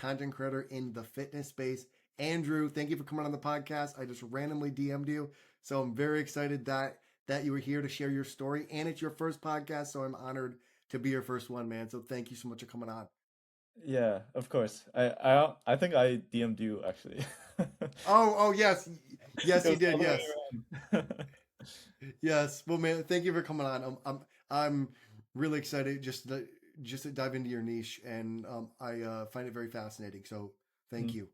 content creator in the fitness space. Andrew, thank you for coming on the podcast. I just randomly DM'd you, so I'm very excited that you were here to share your story, and it's your first podcast, so I'm honored to be your first one, man. So thank you so much for coming on. Yeah, of course. I think I DM'd you actually. Oh, yes, It yes, you was the did, other way yes. around. Yes. Well, man, thank you for coming on. I'm really excited just to dive into your niche, and I find it very fascinating. So thank Mm, you.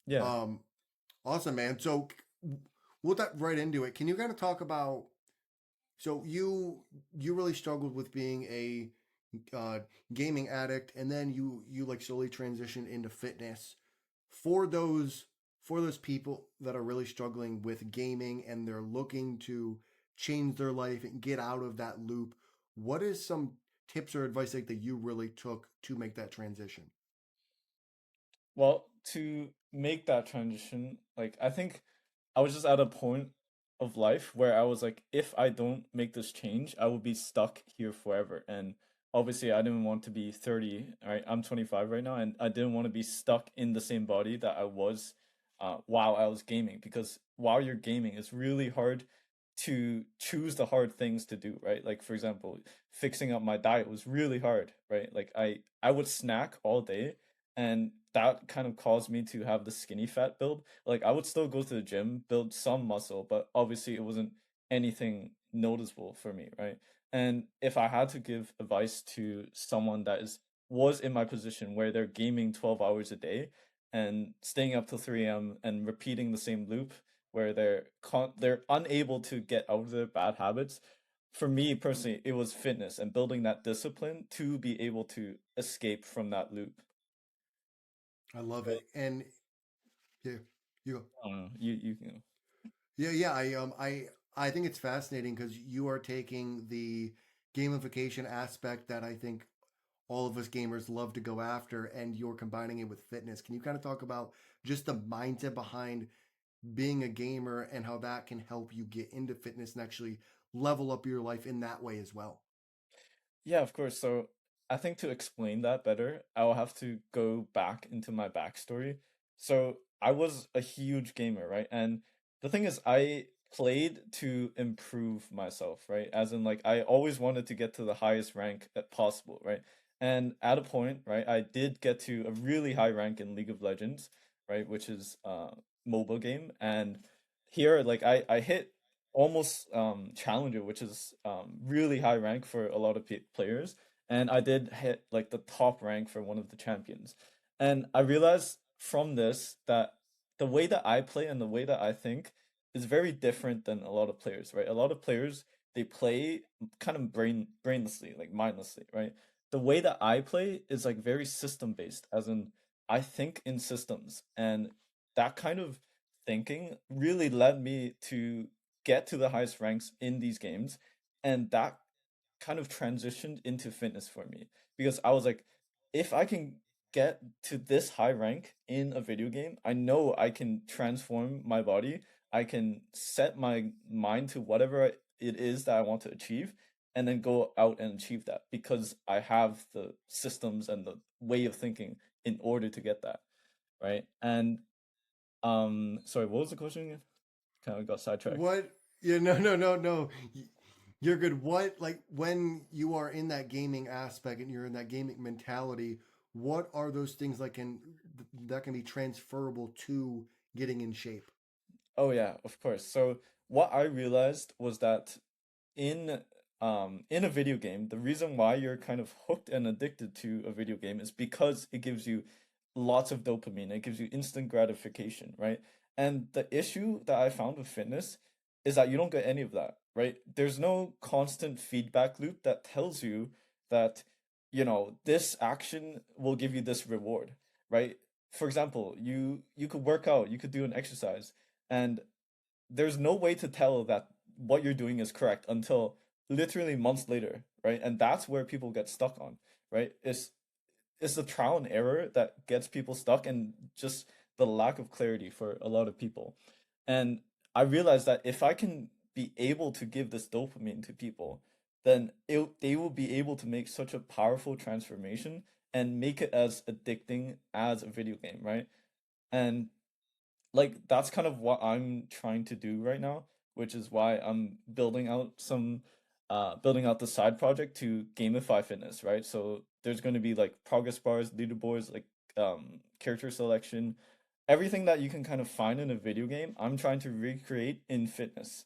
yeah. Um, awesome, man. So we'll dive right into it. Can you kind of talk about? So you really struggled with being a uh, gaming addict, and then you like slowly transitioned into fitness. For those for those people that are really struggling with gaming and they're looking to change their life and get out of that loop, what is some tips or advice like that you really took to make that transition? Well, to make that transition, like I think I was just at a point of life where I was like, if I don't make this change, I will be stuck here forever. And obviously, I didn't want to be 30, right? I'm 25 right now, and I didn't want to be stuck in the same body that I was while I was gaming. Because while you're gaming, it's really hard to choose the hard things to do, right? Like for example, fixing up my diet was really hard, right? Like I would snack all day, and that kind of caused me to have the skinny fat build. Like I would still go to the gym, build some muscle, but obviously it wasn't anything noticeable for me, right? And if I had to give advice to someone that is was in my position where they're gaming 12 hours a day and staying up till 3 a.m. and repeating the same loop where they're unable to get out of their bad habits. For me personally, it was fitness and building that discipline to be able to escape from that loop. I love Right. it. And yeah, you go. I don't know. You can. Yeah. I think it's fascinating because you are taking the gamification aspect that I think all of us gamers love to go after, and you're combining it with fitness. Can you kind of talk about just the mindset behind being a gamer and how that can help you get into fitness and actually level up your life in that way as well? Yeah, of course. So I think to explain that better, I'll have to go back into my backstory. So I was a huge gamer, right? And the thing is, I played to improve myself, right? As in, like, I always wanted to get to the highest rank possible, right? And at a point, right, I did get to a really high rank in League of Legends, right, which is mobile game. And here, like, I hit almost challenger, which is really high rank for a lot of players, and I did hit like the top rank for one of the champions. And I realized from this that the way that I play and the way that I think is very different than a lot of players, right? A lot of players, they play kind of brainlessly, like mindlessly, right? The way that I play is like very system based, as in I think in systems, and that kind of thinking really led me to get to the highest ranks in these games, and that kind of transitioned into fitness for me because I was like, if I can get to this high rank in a video game, I know I can transform my body. I can set my mind to whatever it is that I want to achieve and then go out and achieve that because I have the systems and the way of thinking in order to get that, right? And sorry, what was the question again? Kind of got sidetracked. What? Yeah, no. You're good. What, like, when you are in that gaming aspect and you're in that gaming mentality, what are those things that can be transferable to getting in shape? Oh yeah, of course. So what I realized was that in in a video game, the reason why you're kind of hooked and addicted to a video game is because it gives you lots of dopamine. It gives you instant gratification, right? And the issue that I found with fitness is that you don't get any of that, right? There's no constant feedback loop that tells you that, this action will give you this reward, right? For example, you could work out, you could do an exercise, and there's no way to tell that what you're doing is correct until literally months later, right? And that's where people get stuck on, right? It's the trial and error that gets people stuck and just the lack of clarity for a lot of people. And I realized that if I can be able to give this dopamine to people, then they will be able to make such a powerful transformation and make it as addicting as a video game, right? And like that's kind of what I'm trying to do right now, which is why I'm building out the side project to gamify fitness, right? So there's going to be like progress bars, leaderboards, like character selection, everything that you can kind of find in a video game, I'm trying to recreate in fitness,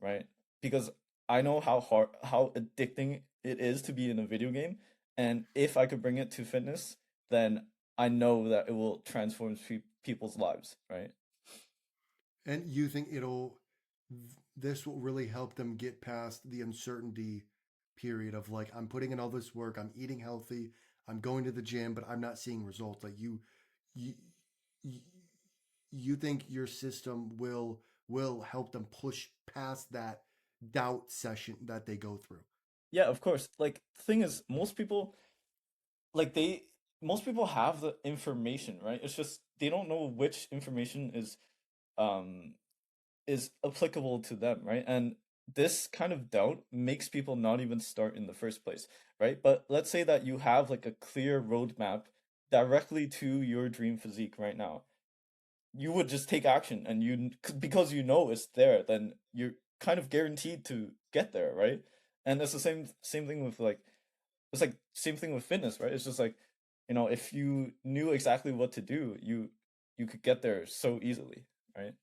right? Because I know how addicting it is to be in a video game, and if I could bring it to fitness, then I know that it will transform people's lives, right? And you think this will really help them get past the uncertainty period of like, I'm putting in all this work, I'm eating healthy, I'm going to the gym, but I'm not seeing results. Like you, you, you think your system will help them push past that doubt session that they go through. Yeah, of course. Like the thing is, like they most people have the information, right? It's just they don't know which information um is applicable to them, right? And this kind of doubt makes people not even start in the first place, right? But let's say that you have like a clear roadmap directly to your dream physique right now. You would just take action and because you know it's there, then you're kind of guaranteed to get there, right? And it's the same thing with like it's like same thing with fitness, right? It's just like, if you knew exactly what to do, you could get there so easily, right?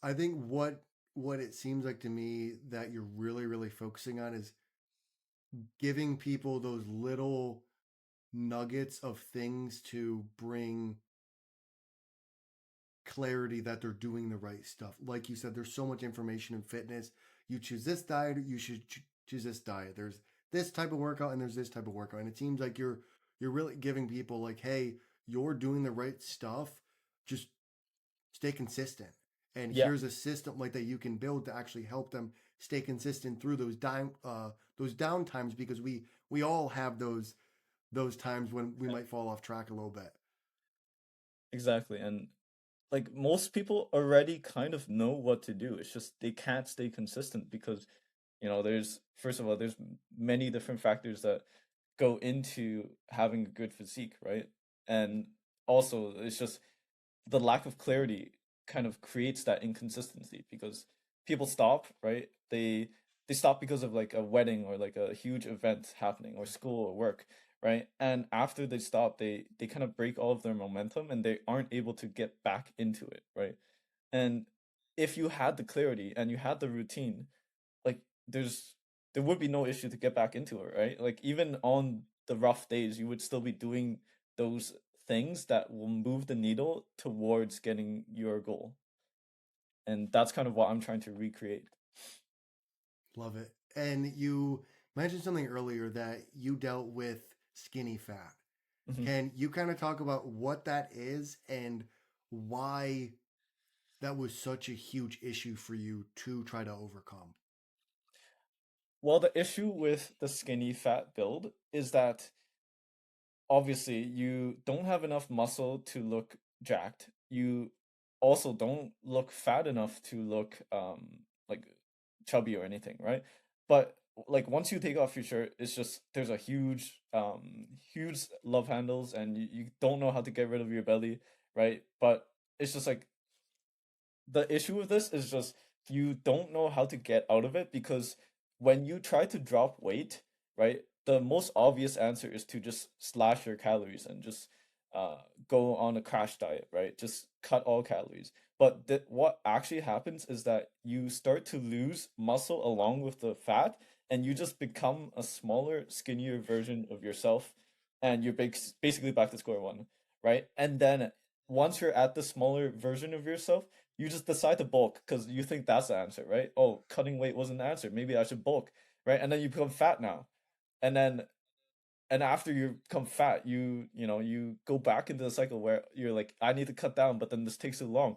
I think what it seems like to me that you're really focusing on is giving people those little nuggets of things to bring clarity that they're doing the right stuff. Like you said, there's so much information in fitness. You choose this diet, you should choose this diet. There's this type of workout and there's this type of workout. And it seems like you're really giving people like, hey, you're doing the right stuff. Just stay consistent. And Yeah, here's a system like that you can build to actually help them stay consistent through those down times because we all have those times when we might fall off track a little bit. exactly. And like most people already kind of know what to do. It's just they can't stay consistent because, there's first of all, there's many different factors that go into having a good physique, right? And also, it's just the lack of clarity kind of creates that inconsistency because people stop, right? They stop because of like a wedding or like a huge event happening or school or work, right? And after they stop, they kind of break all of their momentum and they aren't able to get back into it, right? And if you had the clarity and you had the routine, like there would be no issue to get back into it, right? Like even on the rough days, you would still be doing those things that will move the needle towards getting your goal. And that's kind of what I'm trying to recreate. Love it. And you mentioned something earlier that you dealt with skinny fat. Mhm. Can you kind of talk about what that is and why that was such a huge issue for you to try to overcome? Well, the issue with the skinny fat build is that obviously you don't have enough muscle to look jacked. You also don't look fat enough to look like chubby or anything, right? But like once you take off your shirt, it's just there's a huge love handles and you don't know how to get rid of your belly, right? But it's just like the issue with this is just you don't know how to get out of it because when you try to drop weight, right, the most obvious answer is to just slash your calories and just uh, go on a crash diet, right? Just cut all calories. But what actually happens is that you start to lose muscle along with the fat, and you just become a smaller, skinnier version of yourself, and you're basically back to square one, right? And then once you're at the smaller version of yourself, you just decide to bulk because you think that's the answer, right? Oh, cutting weight wasn't the answer. Maybe I should bulk, right? And then you become fat now. And then and after you become fat, you go back into the cycle where you're like, I need to cut down, but then this takes too long.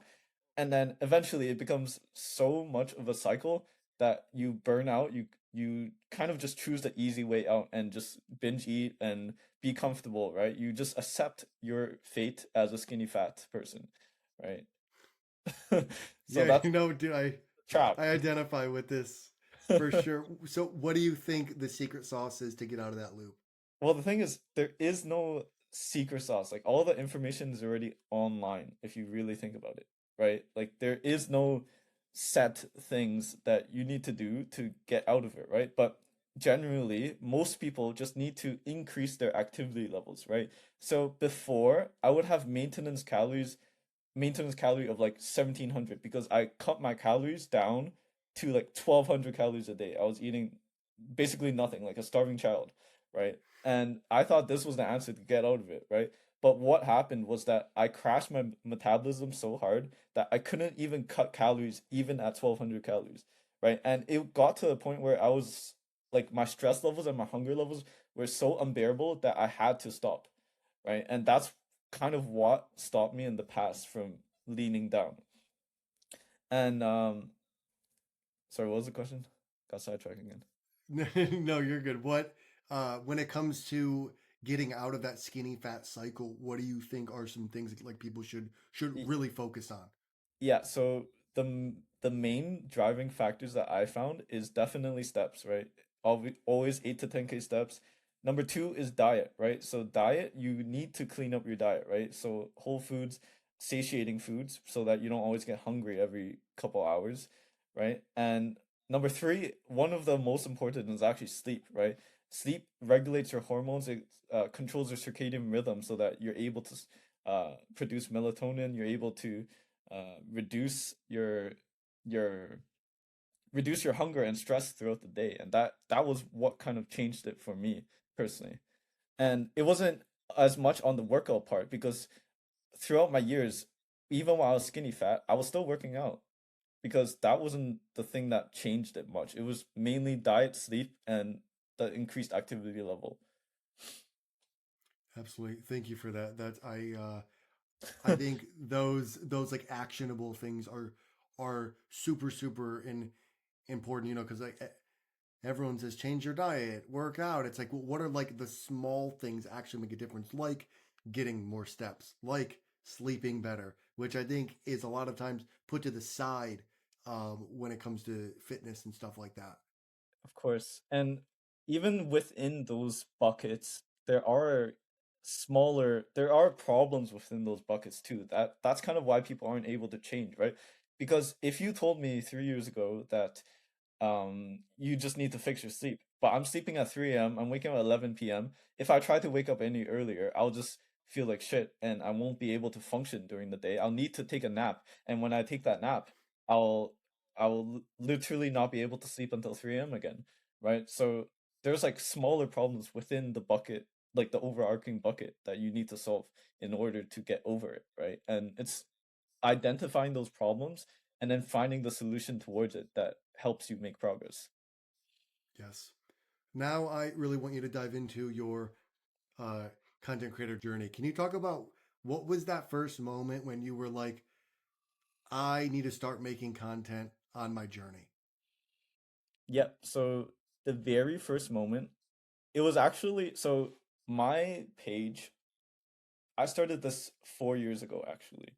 And then eventually it becomes so much of a cycle that you burn out. You kind of just choose the easy way out and just binge eat and be comfortable, right? You just accept your fate as a skinny fat person, right? So Yeah, that's dude, a trap. I identify with this for sure. So, what do you think the secret sauce is to get out of that loop? Well, the thing is, there is no secret sauce. Like all the information is already online if you really think about it, right? Like there is no set things that you need to do to get out of it, right? But generally, most people just need to increase their activity levels, right? So before, I would have maintenance calorie of like 1700 because I cut my calories down to like 1200 calories a day. I was eating basically nothing, like a starving child, right? And I thought this was the answer to get out of it, right? But what happened was that I crashed my metabolism so hard that I couldn't even cut calories even at 1200 calories, right? And it got to a point where I was like my stress levels and my hunger levels were so unbearable that I had to stop, right? And that's kind of what stopped me in the past from leaning down. And sorry, what was the question? Got sidetracked again. No, you're good. What when it comes to getting out of that skinny fat cycle, what do you think are some things that, like people should really focus on? Yeah, so the main driving factors that I found is definitely steps, right? Always 8 to 10K steps. Number two is diet, right? So diet, you need to clean up your diet, right? So whole foods, satiating foods, so that you don't always get hungry every couple hours, right? And number three, one of the most important is actually sleep, right? Sleep regulates your hormones, it controls your circadian rhythm so that you're able to produce melatonin, you're able to reduce your reduce your hunger and stress throughout the day, and that was what kind of changed it for me personally. And it wasn't as much on the workout part because throughout my years, even while I was skinny fat, I was still working out because that wasn't the thing that changed it much. It was mainly diet, sleep, and the increased activity level. Absolutely. Thank you for that. That I think those like actionable things are super important, you know, cuz like everyone says change your diet, work out. It's like, well, what are like the small things actually make a difference? Like getting more steps, like sleeping better, which I think is a lot of times put to the side when it comes to fitness and stuff like that. Of course. And even within those buckets, there are problems within those buckets too. That's kind of why people aren't able to change, right? Because if you told me 3 years ago that you just need to fix your sleep, but I'm sleeping at 3 a.m., I'm waking up at 11 p.m. If I try to wake up any earlier, I'll just feel like shit and I won't be able to function during the day. I'll need to take a nap. And when I take that nap, I'll literally not be able to sleep until 3 a.m. again, right? So there's like smaller problems within the bucket, like the overarching bucket that you need to solve in order to get over it, right? And it's identifying those problems and then finding the solution towards it that helps you make progress. Yes. Now I really want you to dive into your uh, content creator journey. Can you talk about what was that first moment when you were like, I need to start making content on my journey? Yep. So the very first moment, it was actually so my page, I started this 4 years ago actually.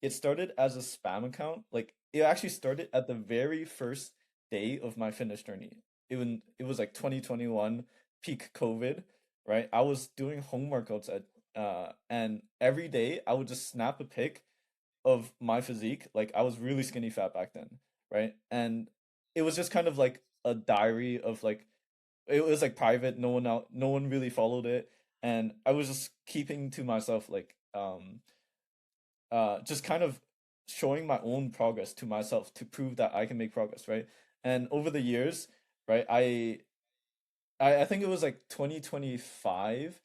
It started as a spam account. Like it actually started at the very first day of my fitness journey. It was like 2021, peak COVID, right? I was doing home workouts at and every day I would just snap a pic of my physique. Like I was really skinny fat back then, right? And it was just kind of like a diary of like it was like private, no one really followed it, and I was just keeping to myself like just kind of showing my own progress to myself to prove that I can make progress, right? And over the years, right, I think it was like 2025,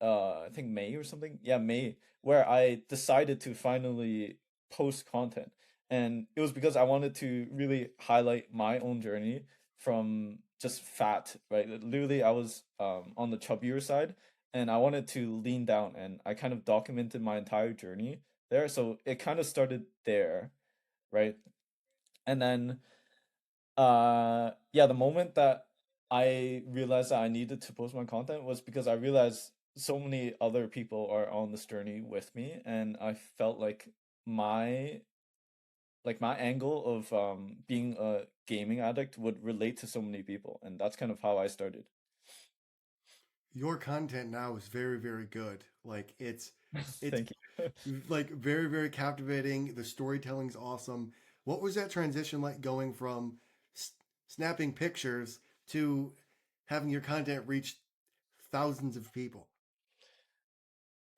I think May or something. Yeah, May, where I decided to finally post content. And it was because I wanted to really highlight my own journey from just fat, right? Literally, I was on the chubbier side and I wanted to lean down and I kind of documented my entire journey there. So it kind of started there, right? And then yeah, the moment that I realized that I needed to post my content was because I realized so many other people are on this journey with me, and I felt my my angle of being a gaming addict would relate to so many people, and that's kind of how I started. your content now is very, very good. Like it's Thank you. like very, very captivating. The storytelling's awesome. What was that transition like going from s- snapping pictures to having your content reach thousands of people?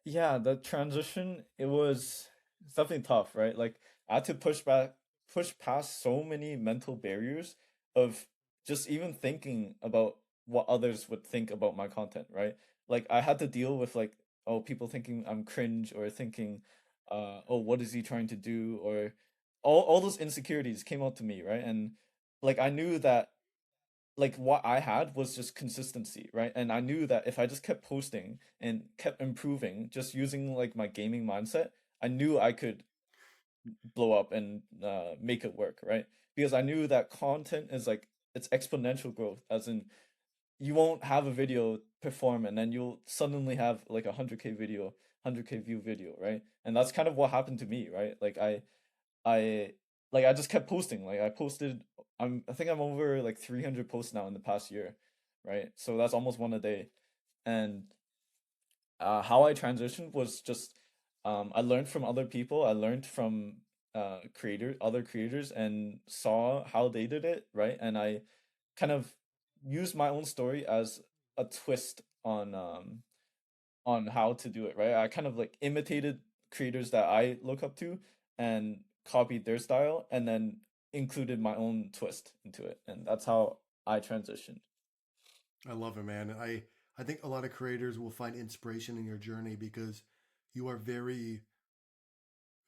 Yeah, the transition, it was something tough, right? Like I had to push past so many mental barriers of just even thinking about what others would think about my content, right? Like I had to deal with like, oh, people thinking I'm cringe or thinking, oh, what is he trying to do? Or all those insecurities came out to me, right? And like I knew that like what I had was just consistency, right? And I knew that if I just kept posting and kept improving, just using like my gaming mindset, I knew I could blow up and make it work, right? Because I knew that content is like it's exponential growth, as in you won't have a video perform and then you'll suddenly have like a 100K video, 100K view video, right? And that's kind of what happened to me, right? I I just kept posting. Like I posted I think I'm over like 300 posts now in the past year, right? So that's almost one a day. And how I transitioned was just I learned from other people. I learned from other creators and saw how they did it, right? And I kind of used my own story as a twist on how to do it, right? I kind of like imitated creators that I look up to and copied their style and then included my own twist into it. And that's how I transitioned. I love it, man. I think a lot of creators will find inspiration in your journey because you are very,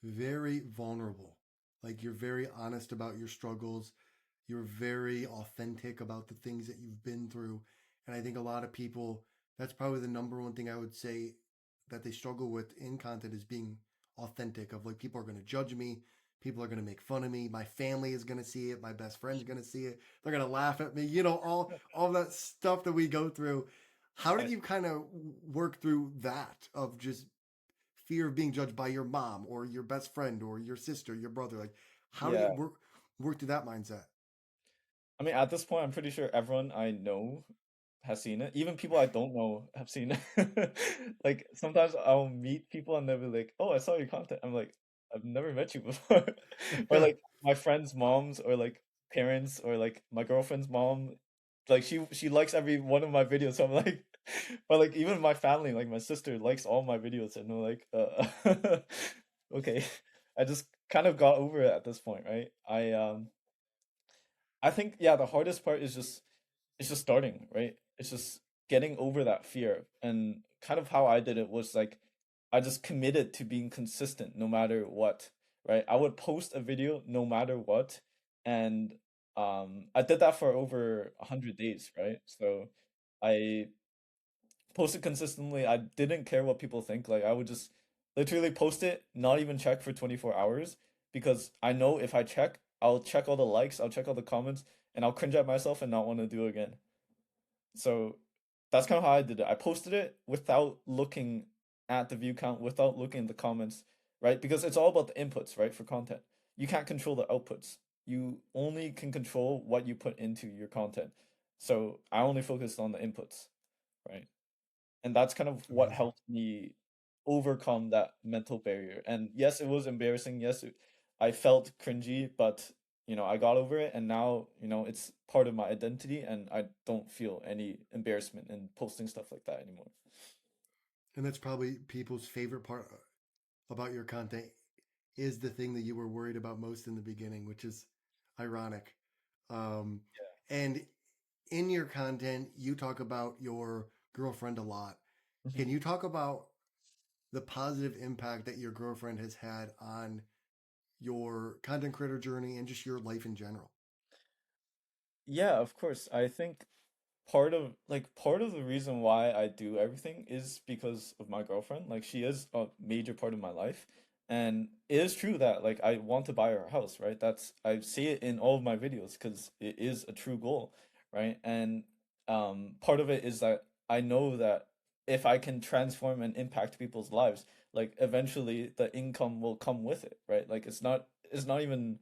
very vulnerable. Like you're very honest about your struggles. You're very authentic about the things that you've been through. And I think a lot of people, that's probably the number one thing I would say that they struggle with in content is being authentic of like people are going to judge me. People are going to make fun of me. My family is going to see it. My best friend's going to see it. They're going to laugh at me. You know, all that stuff that we go through. How did I, you kind of work through that of just fear of being judged by your mom or your best friend or your sister, your brother? Like, how did you yeah. work through that mindset? I mean, at this point, I'm pretty sure everyone I know has seen it. Even people I don't know have seen it. Like sometimes I'll meet people and they'll be like, "Oh, I saw your content." I'm like, "I've never met you before." Or like my friends' moms or like parents or like my girlfriend's mom, like she likes every one of my videos. So I'm like, or like even my family, like my sister likes all my videos, and they're like, okay. I just kind of got over it at this point, right? I think yeah, the hardest part is just it's just starting, right? It's just getting over that fear. And kind of how I did it was like I just committed to being consistent no matter what, right? I would post a video no matter what. And I did that for over 100 days, right? So I posted consistently. I didn't care what people think. Like I would just literally post it, not even check for 24 hours because I know if I check, I'll check all the likes, I'll check all the comments, and I'll cringe at myself and not want to do it again. So that's kind of how I did it. I posted it without looking at the view count, without looking at the comments, right? Because it's all about the inputs, right? For content. You can't control the outputs. You only can control what you put into your content. So I only focused on the inputs, right? And that's kind of what Amazing. helped me overcome that mental barrier. And yes, it was embarrassing. Yes, I felt cringy, but I got over it, and now it's part of my identity, and I don't feel any embarrassment in posting stuff like that anymore. And that's probably people's favorite part about your content is the thing that you were worried about most in the beginning, which is ironic. Um, and in your content, you talk about your girlfriend a lot. Yeah. Can you talk about the positive impact that your girlfriend has had on your content creator journey and just your life in general? Yeah, of course. I think part of the reason why I do everything is because of my girlfriend. Like she is a major part of my life. And it is true that like I want to buy her a house, right? That's I see it in all of my videos because it is a true goal, right? And part of it is that I know that if I can transform and impact people's lives, like eventually the income will come with it, right? Like it's not even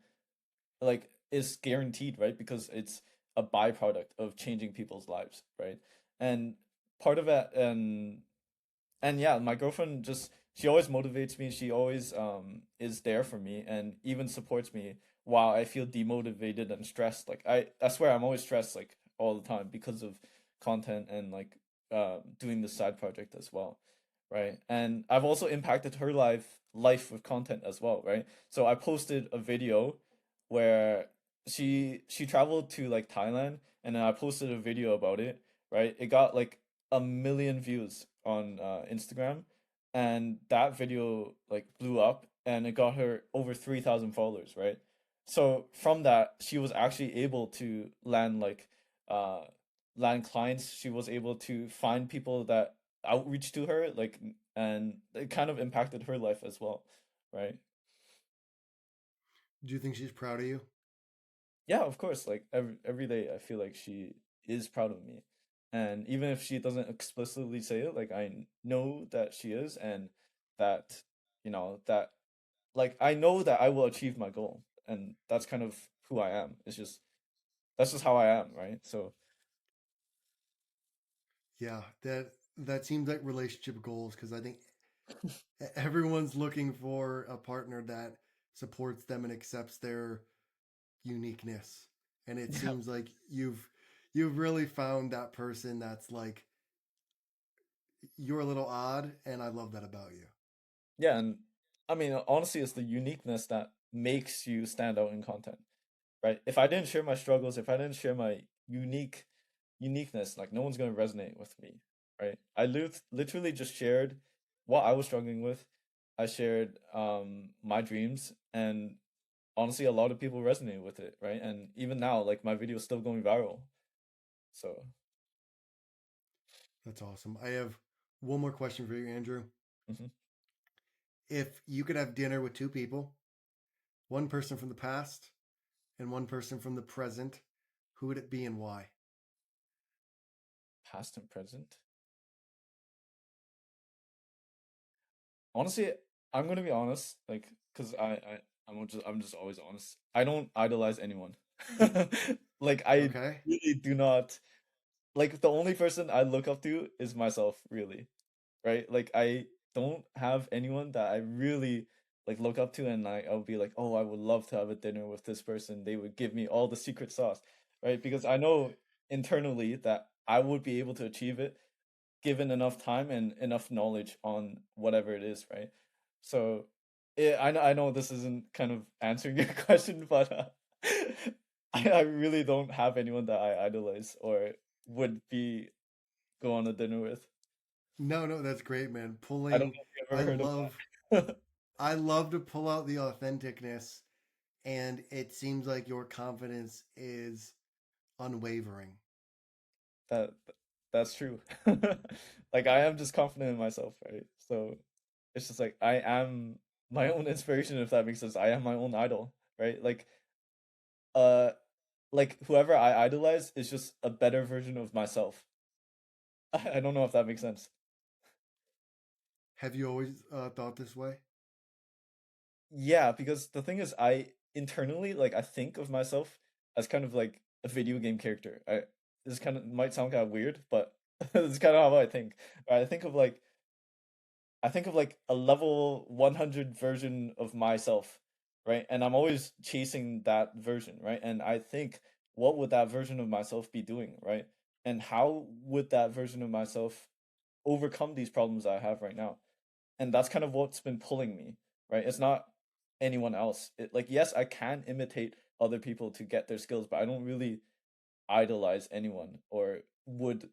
like is guaranteed, right? Because it's a byproduct of changing people's lives, right? And part of it. And yeah, my girlfriend just she always motivates me. She always is there for me and even supports me while I feel demotivated and stressed. Like I swear I'm always stressed like all the time because of content and like doing the side project as well, right? And I've also impacted her life with content as well, right? So I posted a video where she traveled to like Thailand, and then I posted a video about it, right? It got like 1 million views on Instagram, and that video like blew up, and it got her over 3,000 followers, right? So from that, she was actually able to uh land clients. She was able to find people that outreach to her, like, and it kind of impacted her life as well, right? Do you think she's proud of you? Yeah, of course. Like every day, I feel like she is proud of me, and even if she doesn't explicitly say it, like I know that she is, and that that like I know that I will achieve my goal, and that's kind of who I am. It's just that's just how I am, right? So Yeah, that seems like relationship goals because I think everyone's looking for a partner that supports them and accepts their uniqueness. And it yeah, seems like you've really found that person that's like you're a little odd, and I love that about you. yeah, and I mean, honestly, it's the uniqueness that makes you stand out in content, right? If I didn't share my struggles, if I didn't share my uniqueness, like no one's gonna resonate with me, right? I literally just shared what I was struggling with. I shared my dreams, and honestly, a lot of people resonate with it, right? And even now, like my video is still going viral. So, That's awesome. I have one more question for you, Andrew. mhm. If you could have dinner with two people, one person from the past and one person from the present, who would it be and why? Past and present. Honestly, I'm gonna be honest, like, cause I'm just always honest. I don't idolize anyone. Like I Okay. really do not like the only person I look up to is myself, really, right? Like I don't have anyone that I really like look up to, and I'll be like, oh, I would love to have a dinner with this person. They would give me all the secret sauce, right? Because I know internally that I would be able to achieve it given enough time and enough knowledge on whatever it is, right? So I know this isn't kind of answering your question, but I really don't have anyone that I idolize or would be go on a dinner with. No, no, that's great, man. I don't Pulling know if you I ever heard of love that. I love to pull out the authenticness, and it seems like your confidence is unwavering. That that's true. Like I am just confident in myself, right? So it's just like I am my own inspiration, if that makes sense. I am my own idol, right? Uh like whoever I idolize is just a better version of myself. I don't know if that makes sense. Have you always thought this way? Yeah, because the thing is, I internally like I think of myself as kind of like a video game character. I This kind of might sound kind of weird, but it's kind of how I think. Right? I think of like a level 100 version of myself, right? And I'm always chasing that version, right? And I think, what would that version of myself be doing, right? And how would that version of myself overcome these problems I have right now? And that's kind of what's been pulling me, right? It's not anyone else. Like, yes, I can imitate other people to get their skills, but I don't really idolize anyone or would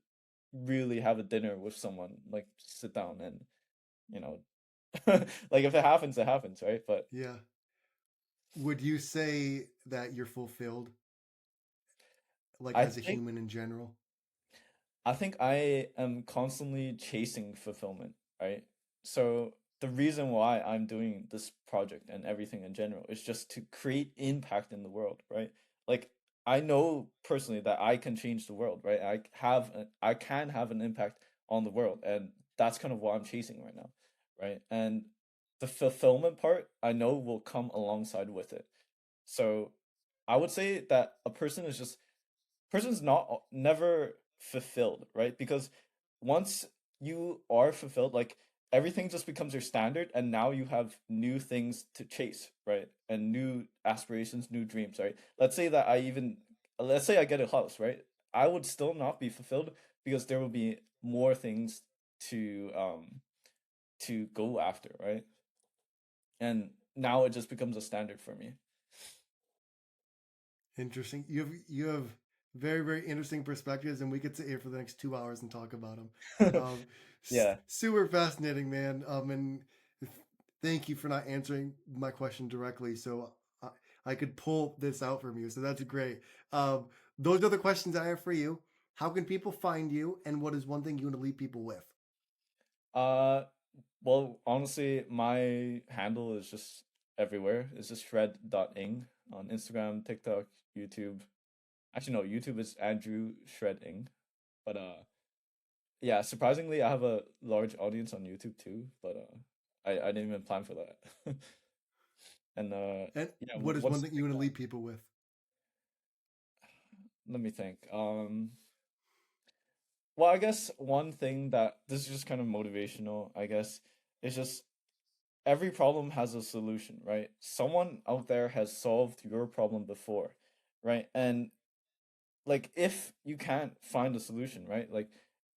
really have a dinner with someone, like sit down and you know like if it happens, it happens, right? But Yeah. Would you say that you're fulfilled, like I as a think human in general? I think I am constantly chasing fulfillment, right? So the reason why I'm doing this project and everything in general is just to create impact in the world, right? Like I know personally that I can change the world, right? I can have an impact on the world, and that's kind of what I'm chasing right now, right? And the fulfillment part I know will come alongside with it. So I would say that a person's not never fulfilled, right? Because once you are fulfilled, like everything just becomes your standard, and now you have new things to chase, right? And new aspirations, new dreams, right? Let's say I get a house, right? I would still not be fulfilled because there will be more things to go after, right? And now it just becomes a standard for me. Interesting. You have very very interesting perspectives, and we could sit here for the next 2 hours and talk about them. Um, Yeah. super fascinating, man. And thank you for not answering my question directly, so I could pull this out from you. So that's great. Um, those are the questions I have for you. How can people find you, and what is one thing you want to leave people with? Uh, well, honestly, my handle is just everywhere. It's just shred.ing on Instagram, TikTok, YouTube. Actually, no, YouTube is Andrew Shredding. But yeah, surprisingly, I have a large audience on YouTube too. But I didn't even plan for that. And And yeah, what is one what's the thing you big want to one? leave people with? Let me think. Well, I guess one thing that this is just kind of motivational, I guess, is just every problem has a solution, right? Someone out there has solved your problem before, right? And like if you can't find a solution, right? Like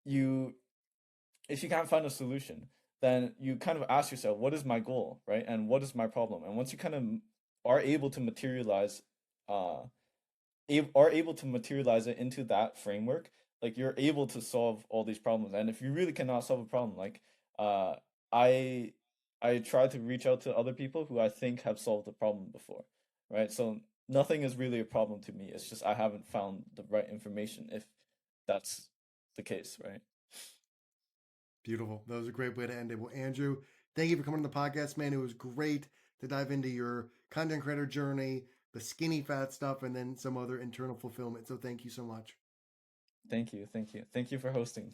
you if you can't find a solution, then you kind of ask yourself, what is my goal, right? And what is my problem? And once you kind of are able to materialize uh are able to materialize it into that framework, like you're able to solve all these problems. And if you really cannot solve a problem, like uh I I try to reach out to other people who I think have solved the problem before, right? So nothing is really a problem to me. It's just I haven't found the right information if that's the case, right? Beautiful. That was a great way to end it. Well, Andrew, thank you for coming on the podcast, man. It was great to dive into your content creator journey, the skinny fat stuff, and then some other internal fulfillment. So thank you so much. Thank you. Thank you. Thank you for hosting.